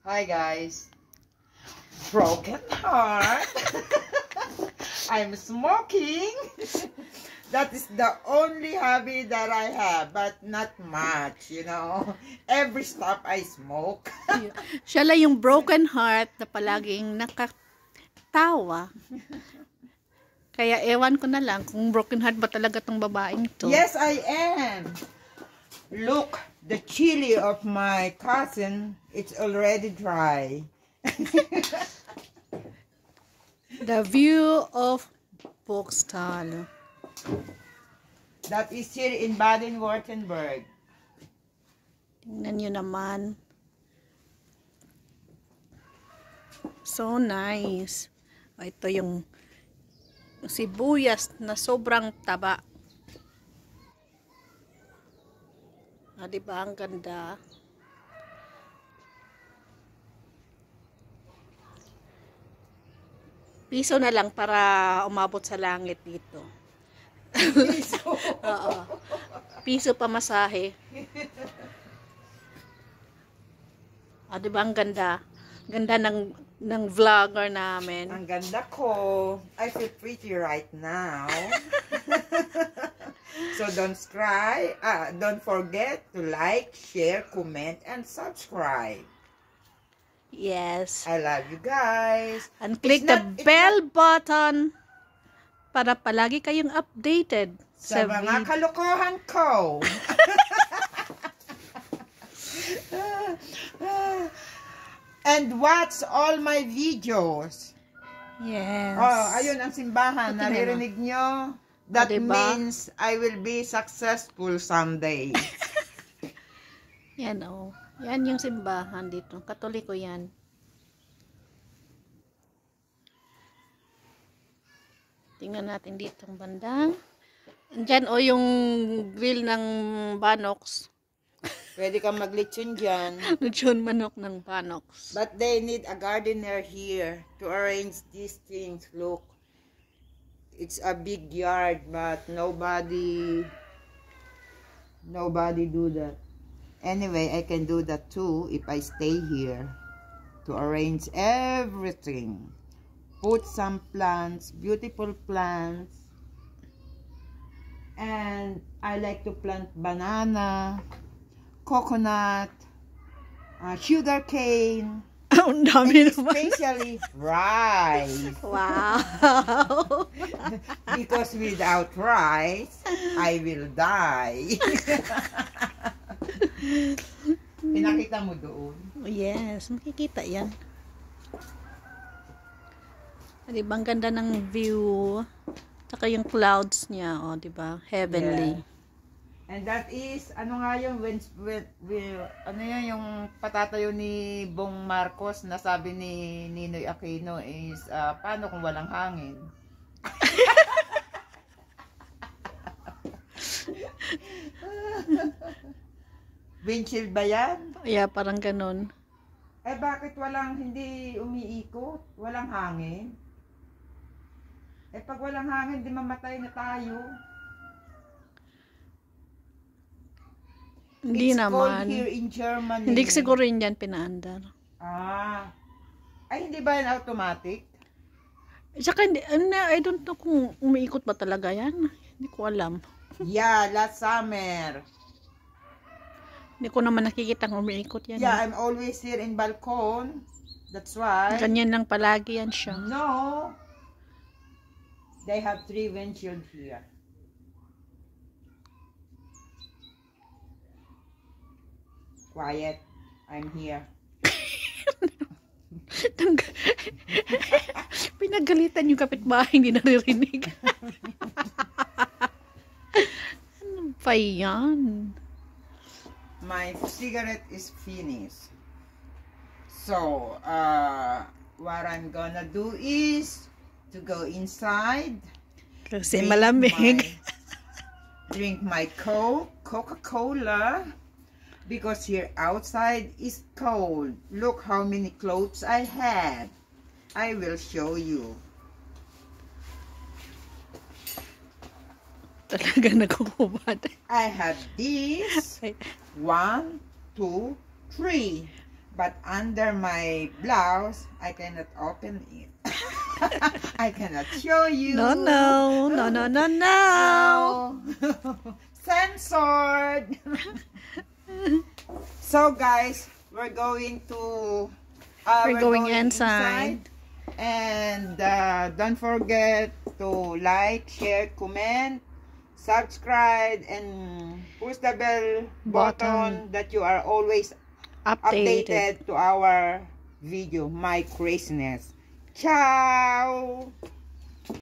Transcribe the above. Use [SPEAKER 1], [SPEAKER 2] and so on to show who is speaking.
[SPEAKER 1] Hi guys. Broken heart. I'm smoking. That is the only hobby that I have, but not much, you know. Every stop I smoke.
[SPEAKER 2] Siya lang yung broken heart na palaging nakatawa. Kaya ewan ko na lang kung broken heart ba talaga tong babaeng to.
[SPEAKER 1] Yes, I am. Look, the chili of my cousin, it's already dry.
[SPEAKER 2] The view of Boxtal.
[SPEAKER 1] That is here in Baden-Württemberg.
[SPEAKER 2] Tingnan nyo naman. So nice. Ito yung sibuyas na sobrang taba. Diba ang ganda? Piso na lang para umabot sa langit dito.
[SPEAKER 1] Piso.
[SPEAKER 2] Oo. Piso pamasahe. Diba ang ganda? Ganda ng vlogger namin.
[SPEAKER 1] Ang ganda ko. I feel pretty right now. So don't forget to like, share, comment, and subscribe.
[SPEAKER 2] Yes.
[SPEAKER 1] I love you guys.
[SPEAKER 2] And click the bell button para palagi kayong updated
[SPEAKER 1] sa mga kalokohan ko. And watch all my videos.
[SPEAKER 2] Yes.
[SPEAKER 1] Oh, ayun ang simbahan. Naririnig nyo? That
[SPEAKER 2] diba?
[SPEAKER 1] Means I will be successful someday.
[SPEAKER 2] Yan oh. Yan yung simbahan dito. Katoliko yan. Tingnan natin dito ang bandang. Diyan o yung grill ng Banox.
[SPEAKER 1] Pwede kang maglitsyon dyan.
[SPEAKER 2] Lechon manok ng Banox.
[SPEAKER 1] But they need a gardener here to arrange these things. Look. It's a big yard, but nobody do that. Anyway, I can do that too if I stay here to arrange everything. Put some plants, beautiful plants. And I like to plant banana, coconut, sugar cane.
[SPEAKER 2] Ang dami naman.
[SPEAKER 1] Especially rice.
[SPEAKER 2] Wow.
[SPEAKER 1] Because without rice, I will die. Pinakita mo doon?
[SPEAKER 2] Yes, makikita yan. Diba, ang ganda ng view. Saka yung clouds niya, oh, diba? Heavenly.
[SPEAKER 1] Yeah. And that is, ano nga yung, ano yan, yung patatayo ni Bong Marcos na sabi ni Ninoy Aquino is, paano kung walang hangin? Windshield ba yan?
[SPEAKER 2] Yeah, parang ganun.
[SPEAKER 1] Eh bakit hindi umiikot? Walang hangin? Eh pag walang hangin, di mamatay na tayo.
[SPEAKER 2] Hindi
[SPEAKER 1] It's
[SPEAKER 2] naman.
[SPEAKER 1] cold here in Germany.
[SPEAKER 2] Hindi siguro yun yan pinaandar.
[SPEAKER 1] Ay, hindi ba yan automatic?
[SPEAKER 2] Saka, I don't know kung umiikot ba talaga yan. Hindi ko alam.
[SPEAKER 1] Yeah, last summer.
[SPEAKER 2] Hindi ko naman nakikita kung umiikot yan.
[SPEAKER 1] Yeah, I'm always here in balcon. That's why.
[SPEAKER 2] Ganyan lang palagi yan siya.
[SPEAKER 1] No. They have 3 windshield here. Quiet. I'm here.
[SPEAKER 2] Pinagalitan yung kapitbahay, hindi naririnig. Ano ba yan?
[SPEAKER 1] My cigarette is finished. So, what I'm gonna do is to go inside.
[SPEAKER 2] Kasi malamig.
[SPEAKER 1] Drink my Coca-Cola. Because here outside is cold. Look how many clothes I have. I will show you.
[SPEAKER 2] Talaga nagkukubad.
[SPEAKER 1] I have these. 1, 2, 3. But under my blouse, I cannot open it. I cannot show you.
[SPEAKER 2] No, no, no, no, no, no.
[SPEAKER 1] Censored. So guys, we're going to
[SPEAKER 2] We're going inside.
[SPEAKER 1] And don't forget to like, share, comment, subscribe, and push the bell button that you are always updated to our video, My Craziness. Ciao!